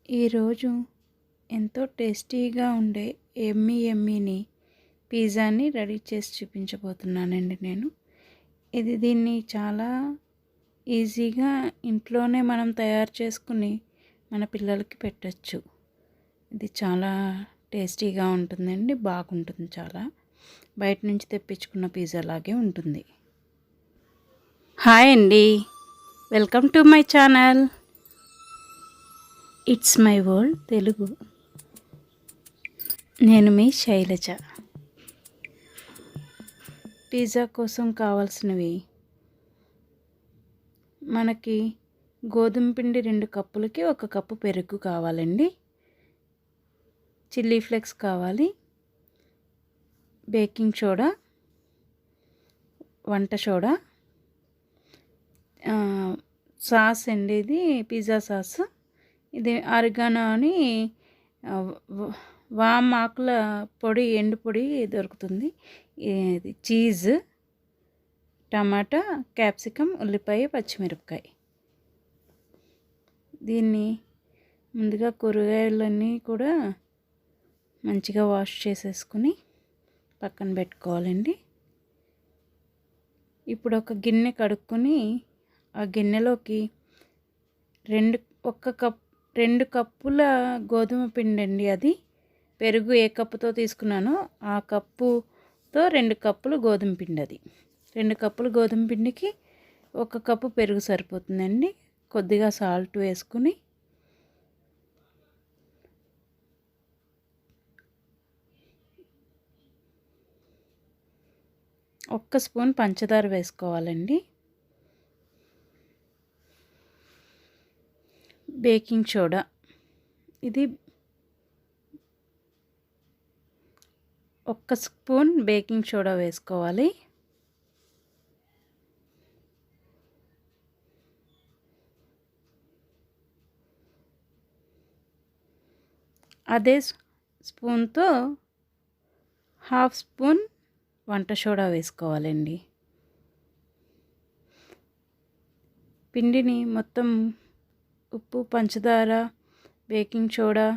ఈరోజు ఎంతో టేస్టీగా ఉండే ఎమ్మీని పిజ్జాని రెడీ చేసి చూపించబోతున్నానండి నేను. దీన్ని చాలా ఈజీగా ఇంట్లోనే మనం తయారు చేసుకుని మన పిల్లలకి పెట్టచ్చు. ఇది చాలా టేస్టీగా ఉంటుందండి, బాగుంటుంది. చాలా బయట నుంచి తెప్పించుకున్న పిజ్జా లాగే ఉంటుంది. హాయ్ అండి, welcome to my channel. It's my world Telugu. నేను మీ శైలజ. పిజ్జా కోసం కావాల్సినవి మనకి గోధుమ పిండి 2 కప్పులకి 1 కప్పు పెరుగు కావాలండి. చిల్లీ ఫ్లేక్స్ కావాలి, బేకింగ్ సోడా, వంట సోడా, సాస్ అండి, ఇది పిజ్జా సాస్. ఇది ఆరిగానో అని వామ్ ఆకుల పొడి, ఎండు పొడి దొరుకుతుంది. ఇది చీజ్, టమాటా, క్యాప్సికమ్, ఉల్లిపాయ, పచ్చిమిరపకాయ. దీన్ని ముందుగా కూరగాయలన్నీ కూడా మంచిగా వాష్ చేసేసుకుని పక్కన పెట్టుకోవాలండి. ఇప్పుడు ఒక గిన్నె కడుక్కొని ఆ గిన్నెలోకి 2 కప్పుల గోధుమ పిండి అండి. అది పెరుగు ఏ కప్పుతో తీసుకున్నానో ఆ కప్పుతో 2 కప్పులు గోధుమ పిండి. అది 2 కప్పులు గోధుమ పిండికి 1 కప్పు పెరుగు సరిపోతుందండి. కొద్దిగా సాల్ట్ వేసుకుని ఒక్క స్పూన్ పంచదార వేసుకోవాలండి. బేకింగ్ సోడా, ఇది 1 స్పూన్ బేకింగ్ సోడా వేసుకోవాలి. అదే స్పూన్తో 1/2 స్పూన్ వంట సోడా వేసుకోవాలండి. పిండిని మొత్తం ఉప్పు, పంచదార, బేకింగ్ సోడా,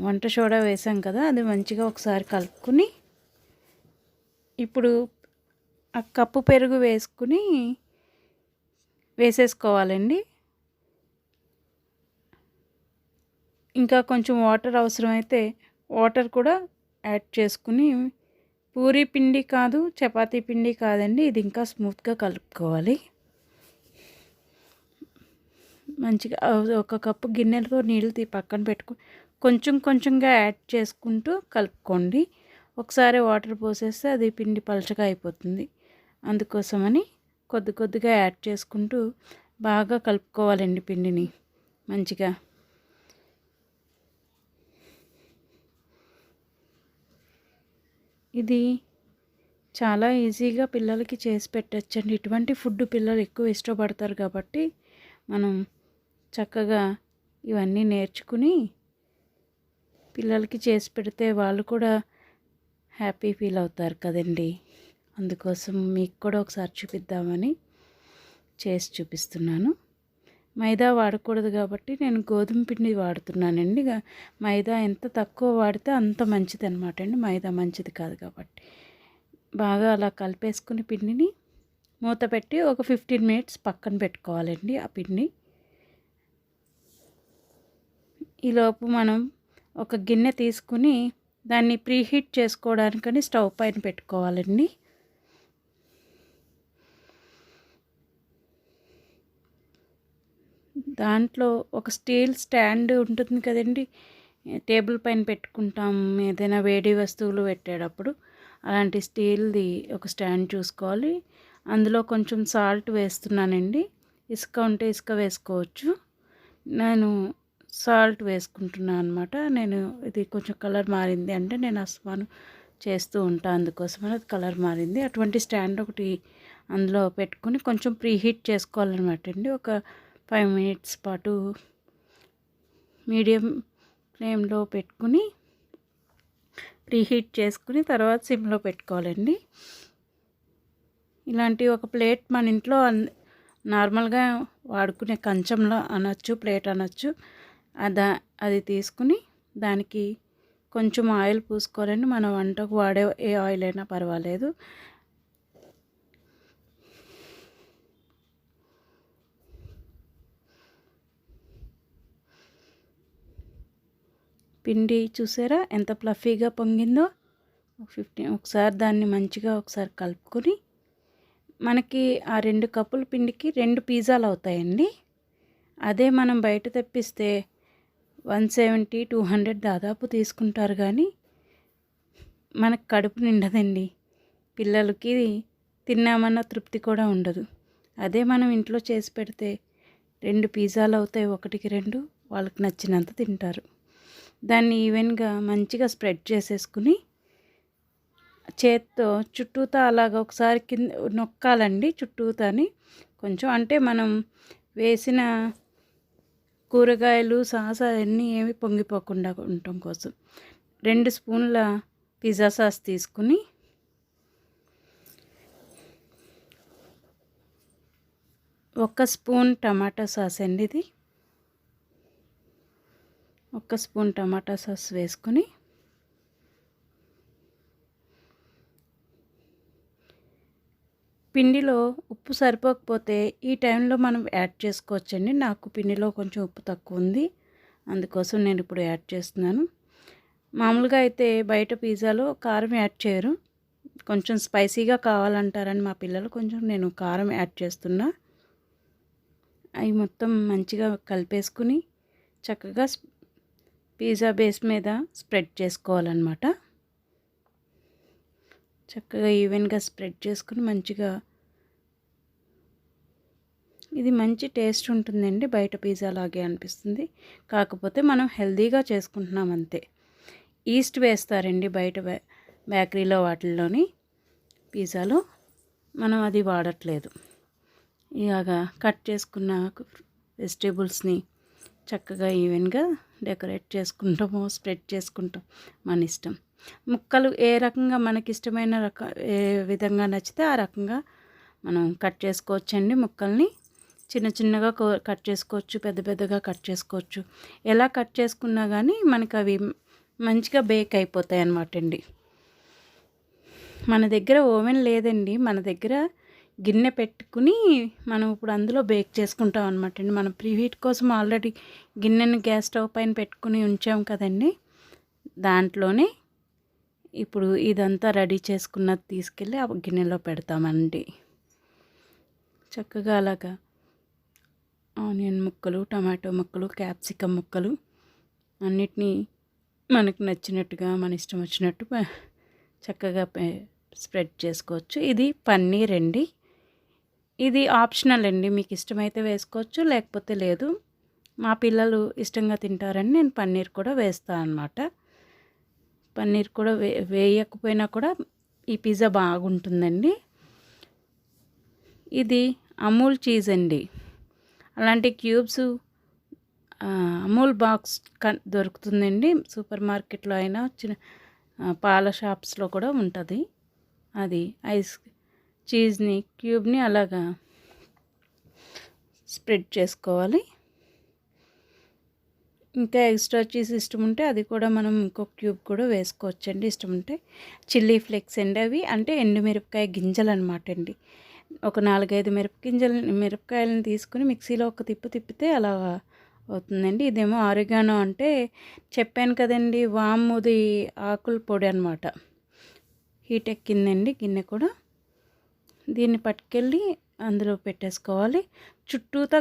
వంట సోడా వేసాం కదా, అది మంచిగా ఒకసారి కలుపుకుని ఇప్పుడు ఆ కప్పు పెరుగు వేసేసుకోవాలండి. ఇంకా కొంచెం వాటర్ అవసరమైతే వాటర్ కూడా యాడ్ చేసుకుని, పూరీ పిండి కాదు, చపాతీ పిండి కాదండి, ఇది ఇంకా స్మూత్గా కలుపుకోవాలి. మంచిగా 1 కప్పు గిన్నెలో నీళ్ళు పక్కన పెట్టుకుని కొంచెం కొంచెంగా యాడ్ చేసుకుంటూ కలుపుకోండి. ఒకసారి వాటర్ పోసేస్తే అది పిండి పలచగా అయిపోతుంది. అందుకోసమని కొద్దిగా యాడ్ చేసుకుంటూ బాగా కలుపుకోవాలండి పిండిని మంచిగా. ఇది చాలా ఈజీగా పిల్లలకి చేసి పెట్టచ్చండి. ఇటువంటి ఫుడ్ పిల్లలు ఎక్కువ ఇష్టపడతారు కాబట్టి మనం చక్కగా ఇవన్నీ నేర్చుకుని పిల్లలకి చేసి పెడితే వాళ్ళు కూడా హ్యాపీ ఫీల్ అవుతారు కదండి. అందుకోసం మీకు కూడా ఒకసారి చూపిద్దామని చేసి చూపిస్తున్నాను. మైదా వాడకూడదు కాబట్టి నేను గోధుమ పిండి వాడుతున్నానండి. మైదా ఎంత తక్కువ వాడితే అంత మంచిది అనమాట అండి. మైదా మంచిది కాదు కాబట్టి బాగా అలా కలిపేసుకుని పిండిని మూత పెట్టి ఒక 15 మినిట్స్ పక్కన పెట్టుకోవాలండి. ఆ పిండి ఈలోపు మనం ఒక గిన్నె తీసుకుని దాన్ని ప్రీహీట్ చేసుకోవడానికని స్టవ్ పైన పెట్టుకోవాలండి. దాంట్లో ఒక స్టీల్ స్టాండ్ ఉంటుంది కదండి, టేబుల్ పైన పెట్టుకుంటాం ఏదైనా వేడి వస్తువులు పెట్టేటప్పుడు. అలాంటి స్టీల్ది ఒక స్టాండ్ చూసుకోవాలి. అందులో కొంచెం సాల్ట్ వేస్తున్నానండి. ఇసుక ఉంటే ఇసుక వేసుకోవచ్చు. నేను సాల్ట్ వేసుకుంటున్నాను అనమాట. నేను ఇది కొంచెం కలర్ మారింది అంటే నేను అస్తమానం చేస్తూ ఉంటాను, అందుకోసమని అది కలర్ మారింది. అటువంటి స్టాండ్ ఒకటి అందులో పెట్టుకుని కొంచెం ప్రీహీట్ చేసుకోవాలన్నమాట అండి. ఒక 5 మినిట్స్ పాటు మీడియం ఫ్లేమ్లో పెట్టుకుని ప్రీహీట్ చేసుకుని తర్వాత సిమ్లో పెట్టుకోవాలండి. ఇలాంటి ఒక ప్లేట్ మన ఇంట్లో నార్మల్గా వాడుకునే కంచంలో అనొచ్చు, ప్లేట్ అనొచ్చు, అది తీసుకుని దానికి కొంచెం ఆయిల్ పూసుకోవాలండి. మన వంటకు వాడే ఏ ఆయిల్ అయినా పర్వాలేదు. పిండి చూసారా ఎంత ఫ్లఫీగా పొంగిందో. ఒకసారి దాన్ని మంచిగా ఒకసారి కలుపుకొని మనకి ఆ 2 కప్పుల పిండికి 2 పిజ్జాలు అవుతాయండి. అదే మనం బయట తెప్పిస్తే 170, 200 దాదాపు తీసుకుంటారు, కానీ మనకు కడుపు నిండదండి. పిల్లలకి తిన్నామన్న తృప్తి కూడా ఉండదు. అదే మనం ఇంట్లో చేసి పెడితే 2 పిజ్జాలు అవుతాయి, 1కి 2 వాళ్ళకి నచ్చినంత తింటారు. దాన్ని ఈవెన్గా మంచిగా స్ప్రెడ్ చేసేసుకుని చేత్తో చుట్టూతా అలాగ ఒకసారి కింద నొక్కాలండి. చుట్టూతాని కొంచెం, అంటే మనం వేసిన కూరగాయలు సాస్ అవన్నీ ఏమి పొంగిపోకుండా ఉండటం కోసం 2 స్పూన్ల పిజ్జా సాస్ తీసుకుని 1 స్పూన్ టమాటా సాస్ అండి, ఇది 1 స్పూన్ టమాటా సాస్ వేసుకొని పిండిలో ఉప్పు సరిపోకపోతే ఈ టైంలో మనం యాడ్ చేసుకోవచ్చండి. నాకు పిండిలో కొంచెం ఉప్పు తక్కువ ఉంది, అందుకోసం నేను ఇప్పుడు యాడ్ చేస్తున్నాను. మామూలుగా అయితే బయట పిజ్జాలో కారం యాడ్ చేయరు, కొంచెం స్పైసీగా కావాలంటారని మా పిల్లలు, కొంచెం నేను కారం యాడ్ చేస్తున్నా. అవి మొత్తం మంచిగా కలిపేసుకుని చక్కగా పిజ్జా బేస్ మీద స్ప్రెడ్ చేసుకోవాలన్నమాట. చక్కగా ఈవెన్గా స్ప్రెడ్ చేసుకుని మంచిగా, ఇది మంచి టేస్ట్ ఉంటుందండి. బయట పిజ్జా లాగే అనిపిస్తుంది, కాకపోతే మనం హెల్తీగా చేసుకుంటున్నాం అంతే. ఈస్ట్ వేస్తారండి బయట బేకరీలో వాటిల్లోని పిజ్జాలో, మనం అది వాడట్లేదు. ఇలాగా కట్ చేసుకున్న వెజిటేబుల్స్ని చక్కగా ఈవెన్గా డెకరేట్ చేసుకుంటాము, స్ప్రెడ్ చేసుకుంటాం, మన ఇష్టం. ముక్కలు ఏ రకంగా మనకి ఇష్టమైన ఏ విధంగా నచ్చితే ఆ రకంగా మనం కట్ చేసుకోవచ్చండి. ముక్కల్ని చిన్న చిన్నగా కట్ చేసుకోవచ్చు, పెద్ద పెద్దగా కట్ చేసుకోవచ్చు. ఎలా కట్ చేసుకున్నా కానీ మనకు అవి మంచిగా బేక్ అయిపోతాయి అన్నమాట అండి. మన దగ్గర ఓవెన్ లేదండి, మన దగ్గర గిన్నె పెట్టుకుని మనం ఇప్పుడు అందులో బేక్ చేసుకుంటాం అనమాట అండి. మనం ప్రీహీట్ కోసం ఆల్రెడీ గిన్నెని గ్యాస్ స్టవ్ పైన పెట్టుకుని ఉంచాం కదండి, దాంట్లోనే ఇప్పుడు ఇదంతా రెడీ చేసుకున్నది తీసుకెళ్ళి ఆ గిన్నెలో పెడతామండి. చక్కగా అలాగా ఆనియన్ ముక్కలు, టమాటో ముక్కలు, క్యాప్సికమ్ ముక్కలు అన్నిటినీ మనకు నచ్చినట్టుగా మన ఇష్టం వచ్చినట్టు చక్కగా స్ప్రెడ్ చేసుకోవచ్చు. ఇది పన్నీర్ అండి, ఇది ఆప్షనల్ అండి, మీకు ఇష్టమైతే వేసుకోవచ్చు, లేకపోతే లేదు. మా పిల్లలు ఇష్టంగా తింటారని నేను పన్నీర్ కూడా వేస్తాను అన్నమాట. పన్నీర్ కూడా వేయకపోయినా కూడా ఈ పిజ్జా బాగుంటుందండి. ఇది అమూల్ చీజ్ అండి, అలాంటి క్యూబ్స్ అమూల్ బాక్స్ దొరుకుతుందండి, సూపర్ మార్కెట్లో అయినా చిన్న పాల షాప్స్లో కూడా ఉంటుంది. అది చీజ్ని క్యూబ్ని అలాగా స్ప్రెడ్ చేసుకోవాలి. ఇంకా ఎక్స్ట్రా చీజ్ ఇష్టం ఉంటే అది కూడా మనం ఇంకొక క్యూబ్ కూడా వేసుకోవచ్చండి, ఇష్టం ఉంటే. చిల్లీ ఫ్లేక్స్ అండి, అవి అంటే ఎండుమిరపకాయ గింజలు అనమాట అండి. ఒక 4-5 మిరపకాయలను తీసుకుని మిక్సీలో ఒక తిప్పితే అలా అవుతుందండి. ఇదేమో ఆరిగానో, అంటే చెప్పాను కదండి, వాముది ఆకుల పొడి అనమాట. హీట్ ఎక్కిందండి గిన్నె కూడా, దీన్ని పట్టుకెళ్ళి అందులో పెట్టేసుకోవాలి. చుట్టూతా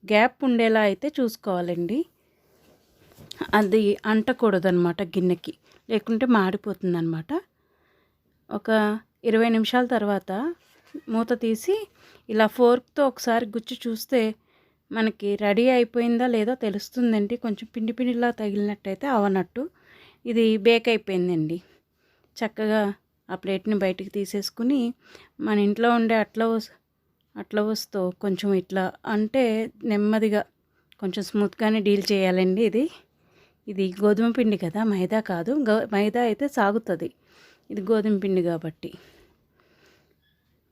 గ్యాప్ ఉండేలా అయితే చూసుకోవాలండి, అది అంటకూడదు అనమాట గిన్నెకి, లేకుంటే మాడిపోతుంది అనమాట. ఒక 20 నిమిషాల తర్వాత మూత తీసి ఇలా ఫోర్క్తో ఒకసారి గుచ్చి చూస్తే మనకి రెడీ అయిపోయిందా లేదో తెలుస్తుందండి. కొంచెం పిండి పిండిలా తగిలినట్టయితే అవనట్టు ఇది బేక్ అయిపోయిందండి. చక్కగా ఆ ప్లేట్ని బయటికి తీసేసుకుని మన ఇంట్లో ఉండే అట్ల వస్తూ కొంచెం ఇట్లా అంటే నెమ్మదిగా కొంచెం స్మూత్గానే డీల్ చేయాలండి. ఇది గోధుమ పిండి కదా, మైదా కాదు. మైదా అయితే సాగుతుంది, ఇది గోధుమ పిండి కాబట్టి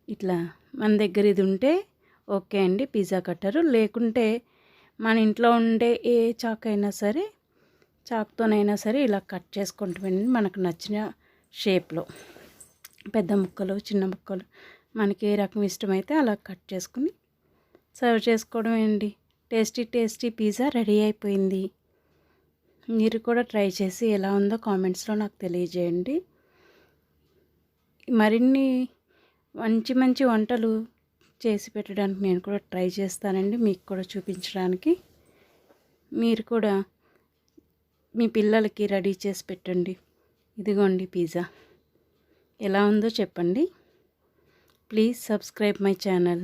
ఇట్లా మన దగ్గర ఇది ఉంటే ఓకే అండి పిజ్జా కట్టరు, లేకుంటే మన ఇంట్లో ఉండే ఏ చాక్ అయినా సరే, చాక్తోనైనా సరే ఇలా కట్ చేసుకుంటామండి మనకు నచ్చిన షేప్లో. పెద్ద ముక్కలు, చిన్న ముక్కలు మనకి ఏ రకం ఇష్టమైతే అలా కట్ చేసుకుని సర్వ్ చేసుకోవడమే అండి. టేస్టీ టేస్టీ పిజ్జా రెడీ అయిపోయింది. మీరు కూడా ట్రై చేసి ఎలా ఉందో కామెంట్స్లో నాకు తెలియజేయండి. మరిన్ని మంచి మంచి వంటలు చేసి పెట్టడానికి నేను కూడా ట్రై చేస్తానండి, మీకు కూడా చూపించడానికి. మీరు కూడా మీ పిల్లలకి రెడీ చేసి పెట్టండి. ఇదిగోండి పిజ్జా, ఎలా ఉందో చెప్పండి. Please subscribe my channel,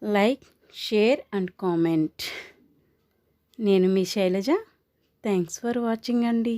like, share and comment. నేను మీ శైలజ. థ్యాంక్స్ ఫర్ వాచింగ్ అండి.